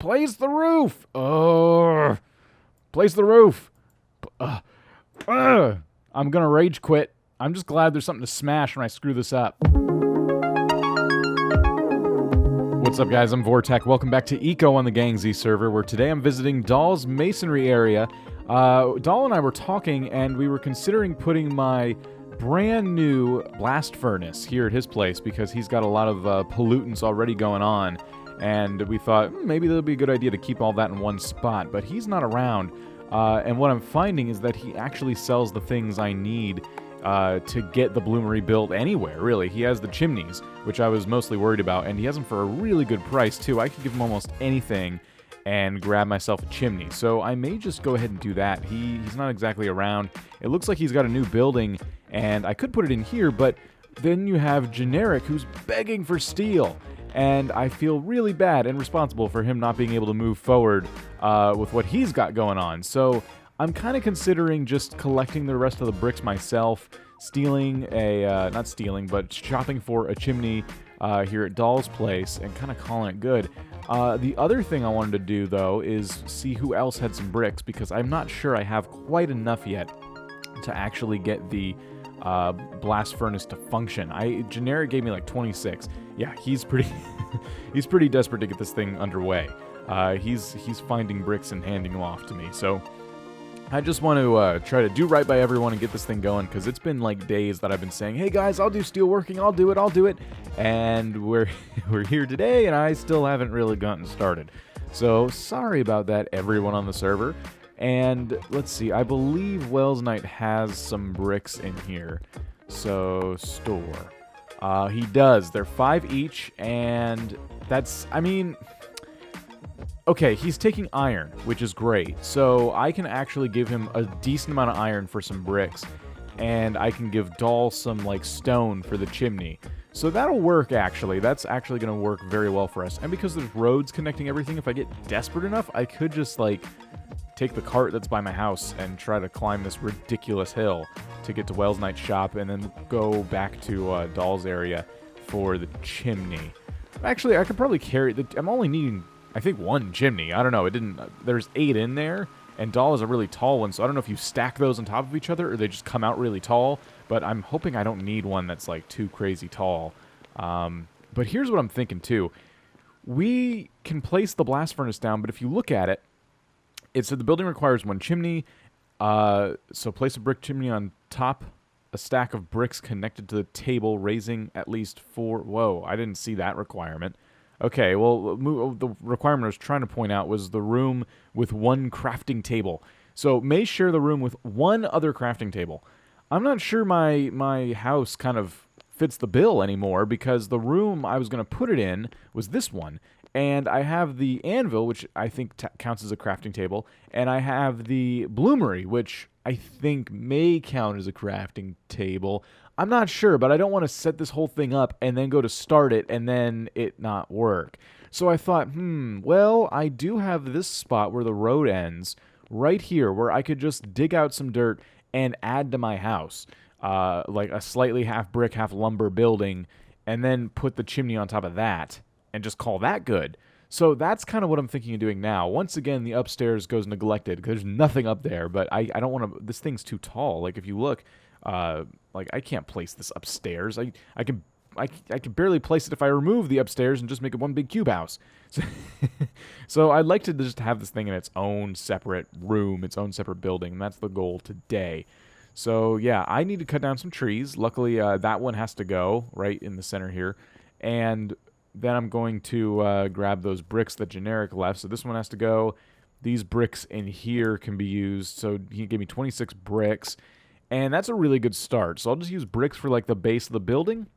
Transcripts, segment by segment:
Place the roof! Place the roof! I'm gonna rage quit. I'm just glad there's something to smash when I screw this up. What's up, guys? I'm Vortac. Welcome back to ECO on the GangZ server, where today I'm visiting Dahl's masonry area. Dahl and I were talking, and we were considering putting my brand new blast furnace here at his place because he's got a lot of pollutants already going on. And we thought, maybe that'll be a good idea to keep all that in one spot, but he's not around. And what I'm finding is that he actually sells the things I need to get the bloomery built anywhere, really. He has the chimneys, which I was mostly worried about, and he has them for a really good price, too. I could give him almost anything and grab myself a chimney. So I may just go ahead and do that. He's not exactly around. It looks like he's got a new building, and I could put it in here, but then you have Generic, who's begging for steel. And I feel really bad and responsible for him not being able to move forward with what he's got going on. So I'm kind of considering just collecting the rest of the bricks myself, not stealing, but shopping for a chimney here at Dahl's place and kind of calling it good. The other thing I wanted to do, though, is see who else had some bricks, because I'm not sure I have quite enough yet to actually get the blast furnace to function. Generic gave me like 26. Yeah, he's pretty he's pretty desperate to get this thing underway. He's finding bricks and handing them off to me. So I just want to try to do right by everyone and get this thing going, because it's been like days that I've been saying, hey guys, I'll do steelworking, I'll do it, and we're here today and I still haven't really gotten started. So sorry about that, everyone on the server. And let's see, I believe Wells Knight has some bricks in here. So, store. He does. They're 5 each, and that's, okay, he's taking iron, which is great. So I can actually give him a decent amount of iron for some bricks, and I can give Dahl some, stone for the chimney. So that'll work, actually. That's actually going to work very well for us. And because there's roads connecting everything, if I get desperate enough, I could just, take the cart that's by my house and try to climb this ridiculous hill to get to Wells Knight's shop, and then go back to Dahl's area for the chimney. Actually, I could probably carry I'm only needing, I think, 1 chimney. I don't know. There's 8 in there, and Dahl is a really tall one, so I don't know if you stack those on top of each other or they just come out really tall, but I'm hoping I don't need one that's too crazy tall. But here's what I'm thinking too. We can place the blast furnace down, but if you look at it, it said the building requires 1 chimney, so place a brick chimney on top, a stack of bricks connected to the table, raising at least 4... Whoa, I didn't see that requirement. Okay, well, the requirement I was trying to point out was the room with 1 crafting table. So may share the room with 1 other crafting table. I'm not sure my house kind of fits the bill anymore, because the room I was going to put it in was this one. And I have the anvil, which I think counts as a crafting table, and I have the bloomery, which I think may count as a crafting table. I'm not sure, but I don't want to set this whole thing up and then go to start it and then it not work. So I thought, well, I do have this spot where the road ends, right here, where I could just dig out some dirt and add to my house, like a slightly half brick, half lumber building, and then put the chimney on top of that, and just call that good. So that's kind of what I'm thinking of doing now. Once again, the upstairs goes neglected, because there's nothing up there, but I don't want to... This thing's too tall. If you look, I can't place this upstairs. I can barely place it if I remove the upstairs and just make it one big cube house. So I'd like to just have this thing in its own separate room, its own separate building, and that's the goal today. So yeah, I need to cut down some trees. Luckily, that one has to go right in the center here. And then I'm going to grab those bricks that Generic left. So this one has to go. These bricks in here can be used. So he gave me 26 bricks. And that's a really good start. So I'll just use bricks for the base of the building.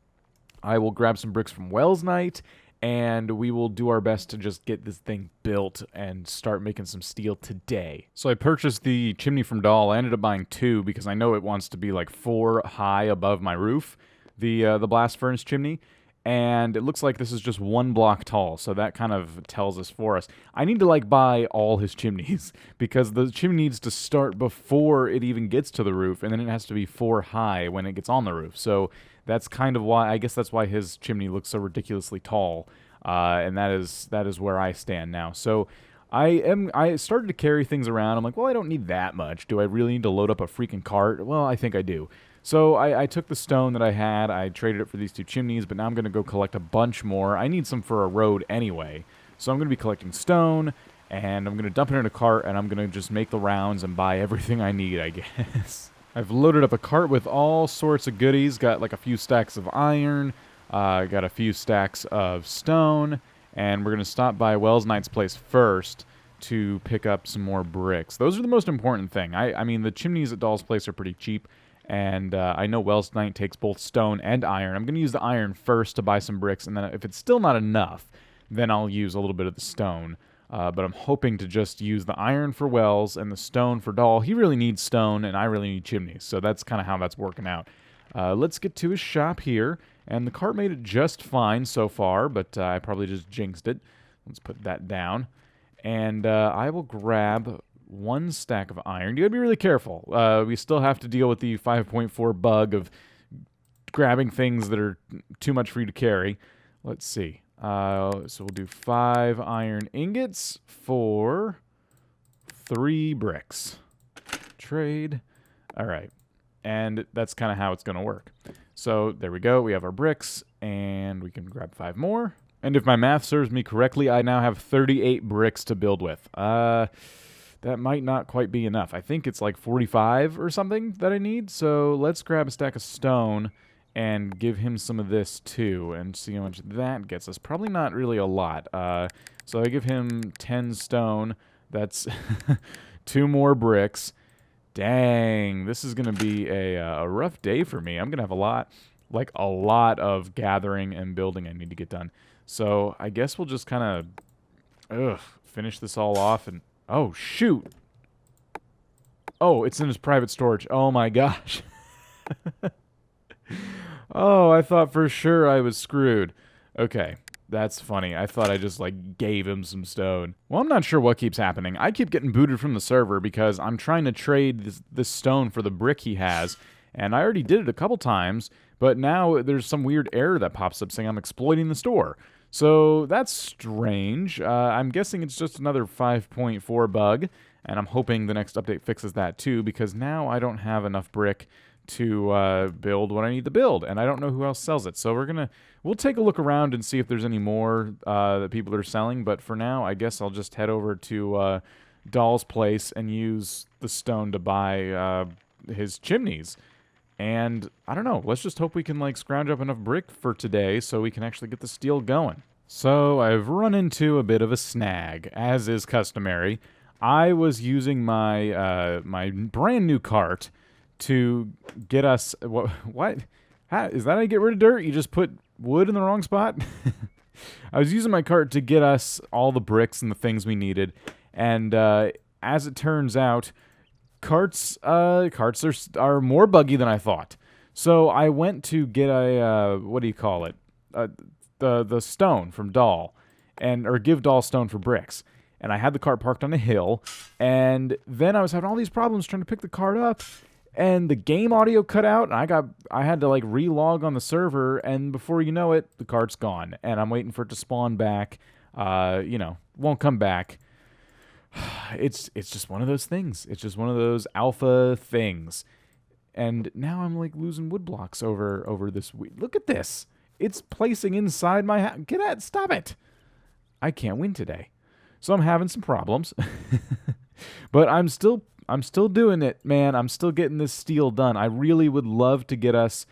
I will grab some bricks from Wells Knight, and we will do our best to just get this thing built and start making some steel today. So I purchased the chimney from Dahl. I ended up buying 2 because I know it wants to be 4 high above my roof, the blast furnace chimney. And it looks like this is just 1 block tall, so that kind of tells us for us. I need to buy all his chimneys, because the chimney needs to start before it even gets to the roof, and then it has to be 4 high when it gets on the roof. So that's kind of why, I guess that's why his chimney looks so ridiculously tall. and that is where I stand now. So I started to carry things around. I'm like, well, I don't need that much. Do I really need to load up a freaking cart? Well, I think I do. So I took the stone that I had, I traded it for these 2 chimneys, but now I'm going to go collect a bunch more. I need some for a road anyway. So I'm going to be collecting stone, and I'm going to dump it in a cart, and I'm going to just make the rounds and buy everything I need, I guess. I've loaded up a cart with all sorts of goodies. Got like a few stacks of iron, got a few stacks of stone, and we're going to stop by Wells Knight's place first to pick up some more bricks. Those are the most important thing. I mean, the chimneys at Doll's place are pretty cheap, and I know Wells Knight takes both stone and iron. I'm going to use the iron first to buy some bricks, and then if it's still not enough, then I'll use a little bit of the stone. But I'm hoping to just use the iron for Wells and the stone for Doll. He really needs stone, and I really need chimneys, so that's kind of how that's working out. Let's get to his shop here, and the cart made it just fine so far, but I probably just jinxed it. Let's put that down, and I will grab 1 stack of iron. You gotta be really careful. We still have to deal with the 5.4 bug of grabbing things that are too much for you to carry. Let's see. So we'll do 5 iron ingots for 3 bricks. Trade. All right. And that's kind of how it's going to work. So there we go. We have our bricks, and we can grab 5 more. And if my math serves me correctly, I now have 38 bricks to build with. That might not quite be enough. I think it's like 45 or something that I need. So let's grab a stack of stone and give him some of this too, and see how much that gets us. Probably not really a lot. So I give him 10 stone. That's 2 more bricks. Dang, this is going to be a rough day for me. I'm going to have a lot of gathering and building I need to get done. So I guess we'll just kind of finish this all off. And oh, shoot. Oh, it's in his private storage. Oh, my gosh. Oh, I thought for sure I was screwed. Okay, that's funny. I thought I just, like, gave him some stone. Well, I'm not sure what keeps happening. I keep getting booted from the server because I'm trying to trade this stone for the brick he has, and I already did it a couple times, but now there's some weird error that pops up saying I'm exploiting the store. So that's strange. I'm guessing it's just another 5.4 bug, and I'm hoping the next update fixes that too, because now I don't have enough brick to build what I need to build, and I don't know who else sells it. So we'll take a look around and see if there's any more that people are selling, but for now, I guess I'll just head over to Doll's place and use the stone to buy his chimneys. And I don't know, let's just hope we can like scrounge up enough brick for today so we can actually get the steel going. So I've run into a bit of a snag, as is customary. I was using my my brand new cart to get us what? How, is that how you get rid of dirt? You just put wood in the wrong spot? I was using my cart to get us all the bricks and the things we needed, and as it turns out, carts are more buggy than I thought. So I went to get a what do you call it? The stone from Doll, or give Doll stone for bricks. And I had the cart parked on a hill, and then I was having all these problems trying to pick the cart up, and the game audio cut out, and I had to like relog on the server, and before you know it, the cart's gone, and I'm waiting for it to spawn back. Won't come back. It's just one of those things. It's just one of those alpha things. And now I'm like losing wood blocks over this. Look at this. It's placing inside my house. Stop it. I can't win today. So I'm having some problems. But I'm still doing it, man. I'm still getting this steel done. I really would love to get us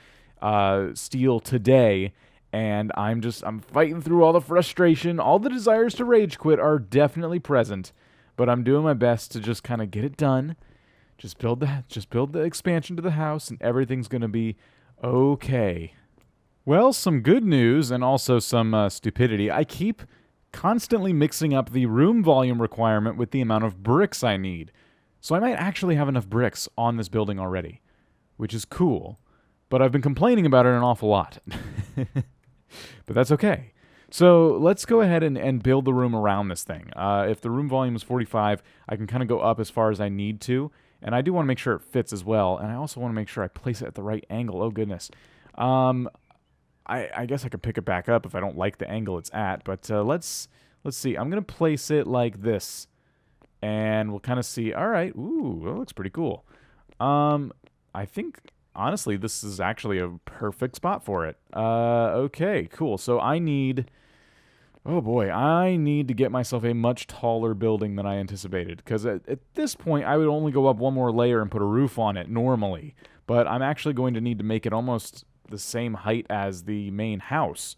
steel today. And I'm fighting through all the frustration. All the desires to rage quit are definitely present. But I'm doing my best to just kind of get it done. Just build the expansion to the house, and everything's going to be okay. Well, some good news and also some stupidity. I keep constantly mixing up the room volume requirement with the amount of bricks I need. So I might actually have enough bricks on this building already, which is cool. But I've been complaining about it an awful lot. But that's okay. So let's go ahead and build the room around this thing. If the room volume is 45, I can kind of go up as far as I need to. And I do want to make sure it fits as well. And I also want to make sure I place it at the right angle. Oh, goodness. I guess I could pick it back up if I don't like the angle it's at, but let's see. I'm going to place it like this, and we'll kind of see. All right, ooh, that looks pretty cool. I think, honestly, this is actually a perfect spot for it. Okay, cool. So I need... Oh boy, I need to get myself a much taller building than I anticipated, because at this point I would only go up one more layer and put a roof on it normally, but I'm actually going to need to make it almost the same height as the main house,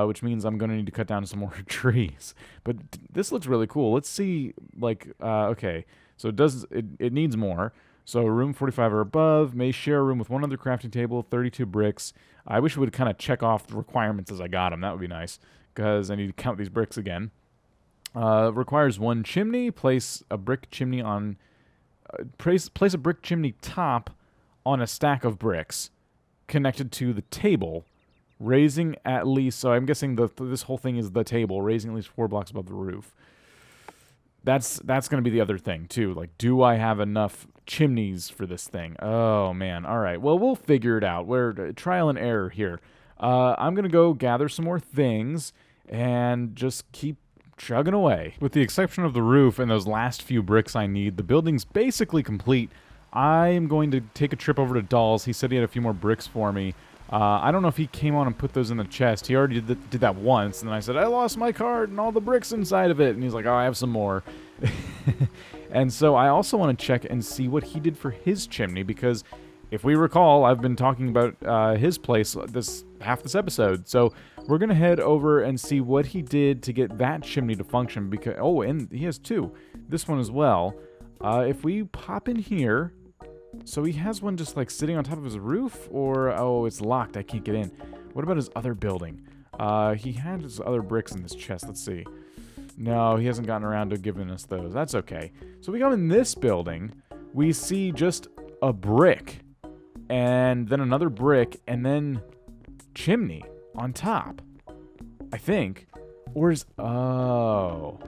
which means I'm going to need to cut down some more trees. But this looks really cool. Let's see, like, okay, so it needs more. So room 45 or above, may share a room with one other crafting table, 32 bricks. I wish it would kind of check off the requirements as I got them. That would be nice, because I need to count these bricks again. Requires one chimney. Place a brick chimney on... place a brick chimney top on a stack of bricks connected to the table, raising at least... So I'm guessing this whole thing is the table, raising at least 4 blocks above the roof. That's going to be the other thing, too. Like, do I have enough chimneys for this thing? Oh, man. All right. Well, we'll figure it out. We're trial and error here. I'm going to go gather some more things and just keep chugging away. With the exception of the roof and those last few bricks I need, the building's basically complete. I'm going to take a trip over to Doll's. He said he had a few more bricks for me. I don't know if he came on and put those in the chest. He already did that once, and then I said, I lost my card and all the bricks inside of it. And he's like, oh, I have some more. And so I also want to check and see what he did for his chimney, because if we recall, I've been talking about his place half this episode. So we're going to head over and see what he did to get that chimney to function. Because and he has 2. This one as well. If we pop in here... So he has one just like sitting on top of his roof, or, oh, it's locked, I can't get in. What about his other building? He had his other bricks in this chest, let's see. No, he hasn't gotten around to giving us those. That's okay. So we come in this building, we see just a brick, and then another brick, and then chimney on top, I think. Or is, oh.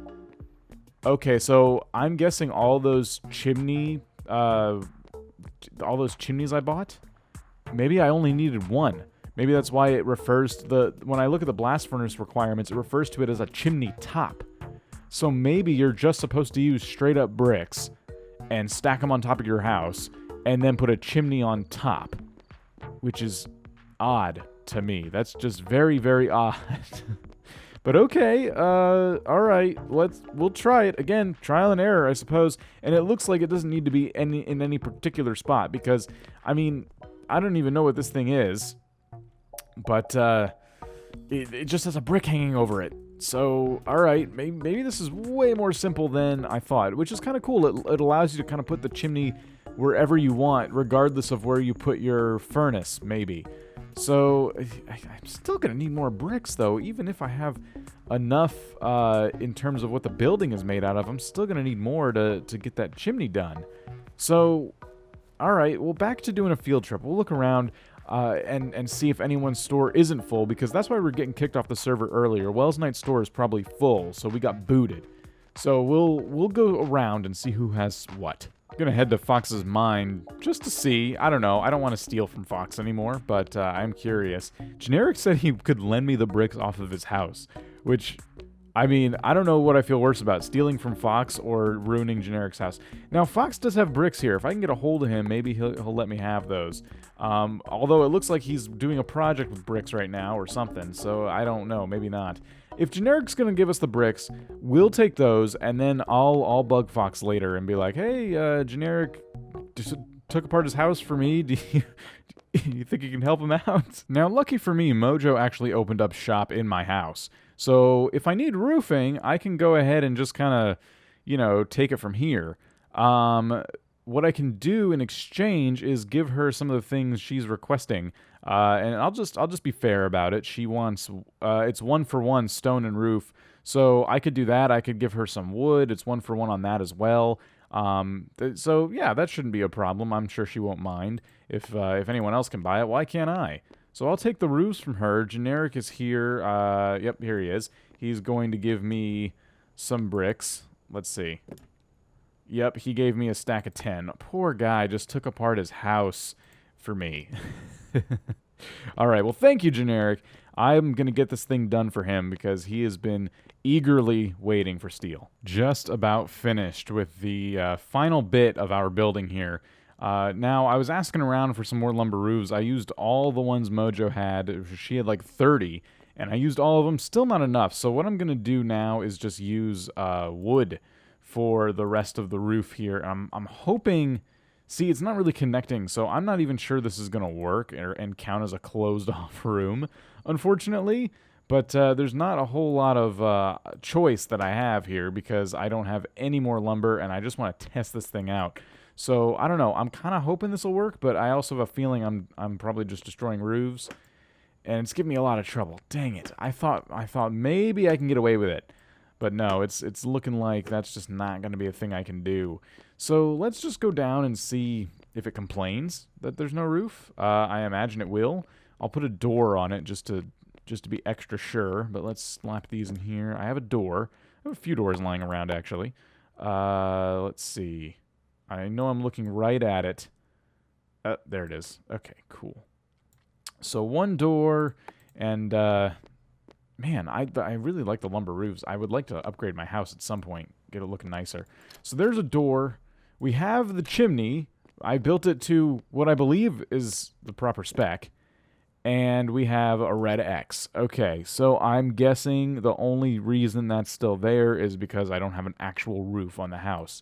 Okay, so I'm guessing all those chimneys I bought, maybe I only needed one. Maybe that's why it refers to when I look at the blast furnace requirements, it refers to it as a chimney top. So maybe you're just supposed to use straight up bricks and stack them on top of your house and then put a chimney on top, which is odd to me. That's just very, very odd. But okay, all right, we'll try it. Again, trial and error, I suppose. And it looks like it doesn't need to be in any particular spot, because, I mean, I don't even know what this thing is. But it just has a brick hanging over it. So, all right, maybe this is way more simple than I thought, which is kind of cool. It allows you to kind of put the chimney wherever you want, regardless of where you put your furnace, maybe. So, I'm still going to need more bricks, though. Even if I have enough in terms of what the building is made out of, I'm still going to need more to get that chimney done. So, all right, well, back to doing a field trip. We'll look around and see if anyone's store isn't full, because that's why we're getting kicked off the server earlier. Wells Knight's store is probably full, so we got booted. So we'll go around and see who has what. I'm gonna head to Fox's mine just to see. I don't know. I don't want to steal from Fox anymore, but I'm curious. Generic said he could lend me the bricks off of his house, which, I mean, I don't know what I feel worse about, stealing from Fox or ruining Generic's house. Now, Fox does have bricks here. If I can get a hold of him, maybe he'll let me have those. Although it looks like he's doing a project with bricks right now or something, so I don't know. Maybe not. If Generic's going to give us the bricks, we'll take those, and then I'll bug Fox later and be like, hey, Generic just took apart his house for me. Do you think you can help him out? Now, lucky for me, Mojo actually opened up shop in my house. So if I need roofing, I can go ahead and just kind of, take it from here. What I can do in exchange is give her some of the things she's requesting. And I'll just be fair about it. She wants, it's 1-for-1 stone and roof. So I could do that. I could give her some wood. It's 1-for-1 on that as well. So yeah, that shouldn't be a problem. I'm sure she won't mind. If anyone else can buy it, why can't I? So I'll take the roofs from her. Generic is here. Yep, here he is. He's going to give me some bricks. Let's see. Yep, he gave me a stack of 10. Poor guy just took apart his house for me. All right, well, thank you, Generic. I'm going to get this thing done for him because he has been eagerly waiting for steel. Just about finished with the final bit of our building here. Now, I was asking around for some more lumber roofs. I used all the ones Mojo had. She had like 30, and I used all of them. Still not enough. So what I'm going to do now is just use wood for the rest of the roof here. I'm hoping... See, it's not really connecting, so I'm not even sure this is going to work and count as a closed-off room, unfortunately. But there's not a whole lot of choice that I have here because I don't have any more lumber, and I just want to test this thing out. So, I don't know. I'm kind of hoping this will work, but I also have a feeling I'm probably just destroying roofs, and it's giving me a lot of trouble. Dang it. I thought maybe I can get away with it. But no, it's looking like that's just not going to be a thing I can do. So let's just go down and see if it complains that there's no roof. I imagine it will. I'll put a door on it just to be extra sure. But let's slap these in here. I have a door. I have a few doors lying around, actually. Let's see. I know I'm looking right at it. There it is. Okay, cool. So one door, and... Man, I really like the lumber roofs. I would like to upgrade my house at some point, get it looking nicer. So there's a door. We have the chimney. I built it to what I believe is the proper spec. And we have a red X. Okay, so I'm guessing the only reason that's still there is because I don't have an actual roof on the house.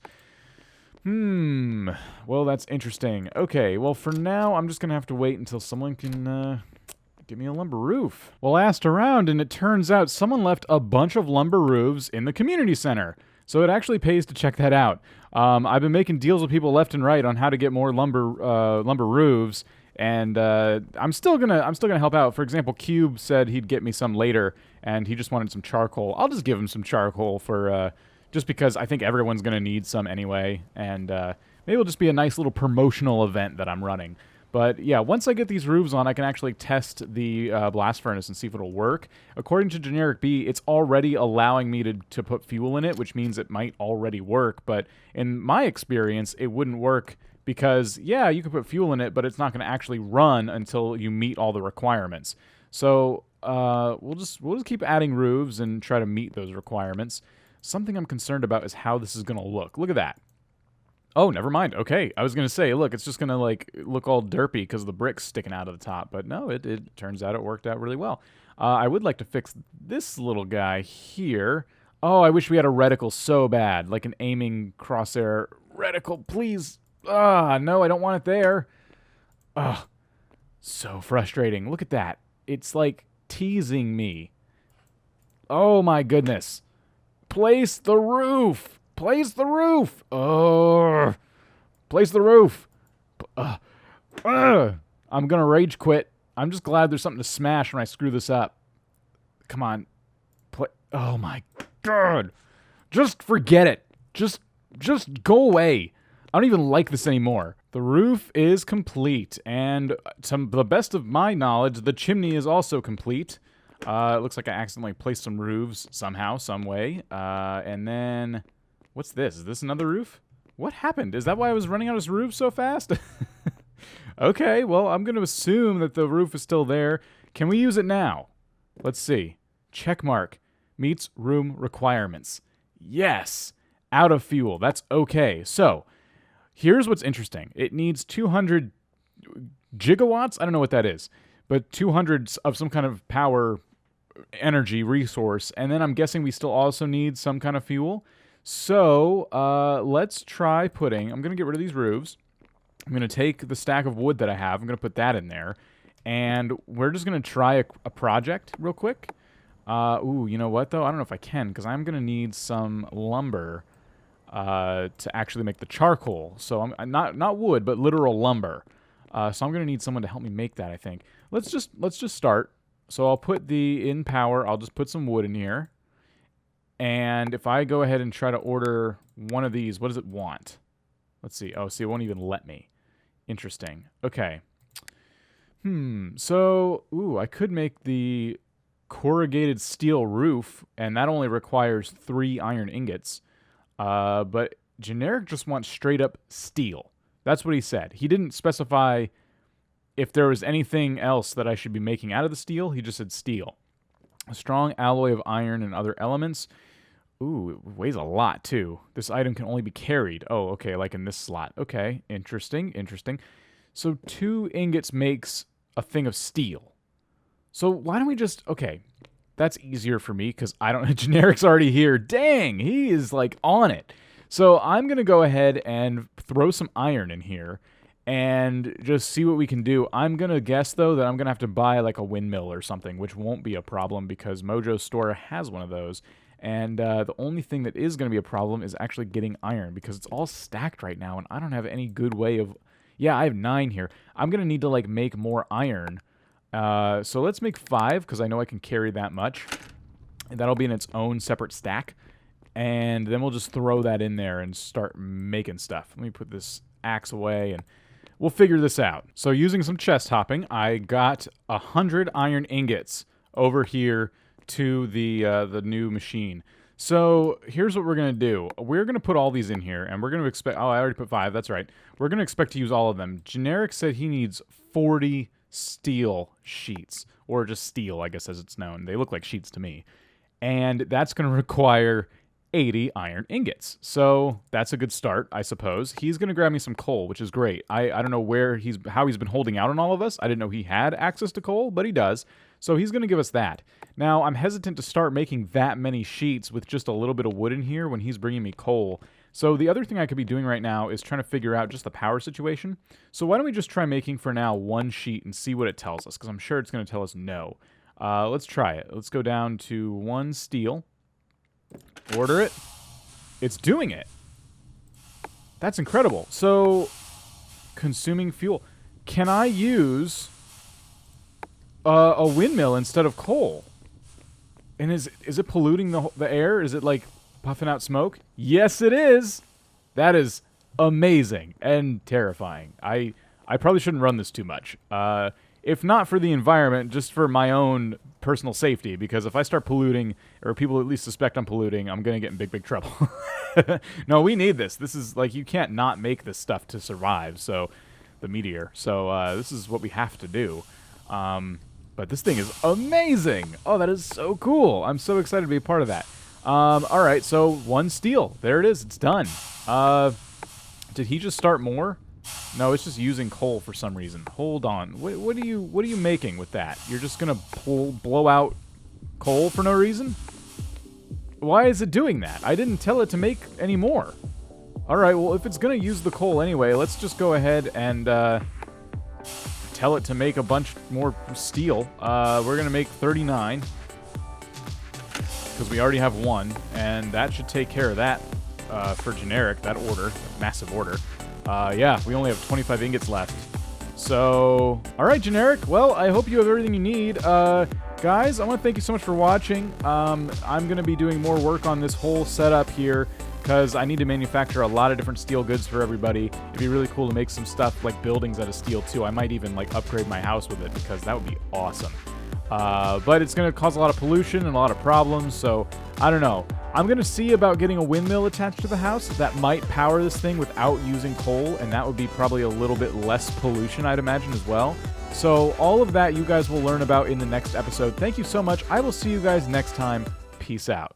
Well, that's interesting. Okay, well, for now, I'm just going to have to wait until someone can... give me a lumber roof. Well, I asked around, and it turns out someone left a bunch of lumber roofs in the community center. So it actually pays to check that out. I've been making deals with people left and right on how to get more lumber roofs, and I'm still gonna help out. For example, Cube said he'd get me some later, and he just wanted some charcoal. I'll just give him some charcoal for just because I think everyone's gonna need some anyway, and maybe it'll just be a nice little promotional event that I'm running. But yeah, once I get these roofs on, I can actually test the blast furnace and see if it'll work. According to Generic B, it's already allowing me to put fuel in it, which means it might already work. But in my experience, it wouldn't work because, yeah, you could put fuel in it, but it's not going to actually run until you meet all the requirements. So we'll just keep adding roofs and try to meet those requirements. Something I'm concerned about is how this is going to look. Look at that. Oh, never mind. Okay, I was going to say, look, it's just going to like look all derpy because the brick's sticking out of the top. But no, it turns out it worked out really well. I would like to fix this little guy here. Oh, I wish we had a reticle so bad. Like an aiming crosshair reticle, please. No, I don't want it there. So frustrating. Look at that. It's like teasing me. Oh my goodness. Place the roof. Place the roof! Oh, place the roof! I'm gonna rage quit. I'm just glad there's something to smash when I screw this up. Come on. Oh my god. Just forget it. Just go away. I don't even like this anymore. The roof is complete, and to the best of my knowledge, the chimney is also complete. It looks like I accidentally placed some roofs somehow, some way. And then... What's this? Is this another roof? What happened? Is that why I was running out of roof so fast? Okay, well, I'm going to assume that the roof is still there. Can we use it now? Let's see. Checkmark. Meets room requirements. Yes! Out of fuel. That's okay. So, here's what's interesting. It needs 200 gigawatts? I don't know what that is. But 200 of some kind of power energy resource. And then I'm guessing we still also need some kind of fuel. So, let's try putting... I'm going to get rid of these roofs. I'm going to take the stack of wood that I have. I'm going to put that in there. And we're just going to try a project real quick. Ooh, you know what, though? I don't know if I can, because I'm going to need some lumber to actually make the charcoal. So, I'm not wood, but literal lumber. So, I'm going to need someone to help me make that, I think. Let's just start. So, I'll put in power. I'll just put some wood in here. And if I go ahead and try to order one of these, what does it want? Let's see. Oh, see, it won't even let me. Interesting. Okay. So, I could make the corrugated steel roof, and that only requires 3 iron ingots. But Generic just wants straight up steel. That's what he said. He didn't specify if there was anything else that I should be making out of the steel, he just said steel. A strong alloy of iron and other elements. Ooh, it weighs a lot, too. This item can only be carried. Oh, okay, like in this slot. Okay, interesting, interesting. So 2 ingots makes a thing of steel. So why don't we just... Okay, that's easier for me because I don't... Generic's already here. Dang, he is, like, on it. So I'm going to go ahead and throw some iron in here and just see what we can do. I'm going to guess, though, that I'm going to have to buy, like, a windmill or something, which won't be a problem because Mojo's store has one of those. And the only thing that is going to be a problem is actually getting iron because it's all stacked right now, and I don't have any good way of... Yeah, I have 9 here. I'm going to need to, like, make more iron. So let's make 5 because I know I can carry that much. And that'll be in its own separate stack. And then we'll just throw that in there and start making stuff. Let me put this axe away, and we'll figure this out. So using some chest hopping, I got 100 iron ingots over here to the new machine. So here's what we're going to do. We're going to put all these in here, and we're going to expect... Oh, I already put 5. That's right. We're going to expect to use all of them. Generic said he needs 40 steel sheets, or just steel, I guess, as it's known. They look like sheets to me. And that's going to require 80 iron ingots. So that's a good start, I suppose. He's going to grab me some coal, which is great. I don't know how he's been holding out on all of us. I didn't know he had access to coal, but he does. So he's going to give us that. Now, I'm hesitant to start making that many sheets with just a little bit of wood in here when he's bringing me coal. So the other thing I could be doing right now is trying to figure out just the power situation. So why don't we just try making, for now, 1 sheet and see what it tells us, because I'm sure it's going to tell us no. Let's try it. Let's go down to 1 steel. Order it. It's doing it. That's incredible. So, consuming fuel. Can I use a windmill instead of coal? And is it polluting the air? Is it like puffing out smoke? Yes, it is. That is amazing and terrifying. I probably shouldn't run this too much. If not for the environment, just for my own personal safety, because if I start polluting, or people at least suspect I'm polluting, I'm going to get in big trouble. No, we need this. This is, like, you can't not make this stuff to survive, so, the meteor. So, this is what we have to do. But this thing is amazing! Oh, that is so cool! I'm so excited to be a part of that. Alright, so 1 steel. There it is. It's done. Did he just start more? No, it's just using coal for some reason. Hold on. What are you making with that? You're just gonna blow out coal for no reason? Why is it doing that? I didn't tell it to make any more. Alright, well, if it's gonna use the coal anyway, let's just go ahead and tell it to make a bunch more steel. We're gonna make 39. Because we already have 1, and that should take care of that for generic, that order, massive order. Yeah, we only have 25 ingots left. So, alright, generic. Well, I hope you have everything you need. Guys, I want to thank you so much for watching. I'm going to be doing more work on this whole setup here, because I need to manufacture a lot of different steel goods for everybody. It'd be really cool to make some stuff like buildings out of steel, too. I might even, like, upgrade my house with it, because that would be awesome. But it's going to cause a lot of pollution and a lot of problems, so I don't know. I'm going to see about getting a windmill attached to the house that might power this thing without using coal, and that would be probably a little bit less pollution, I'd imagine, as well. So all of that you guys will learn about in the next episode. Thank you so much. I will see you guys next time. Peace out.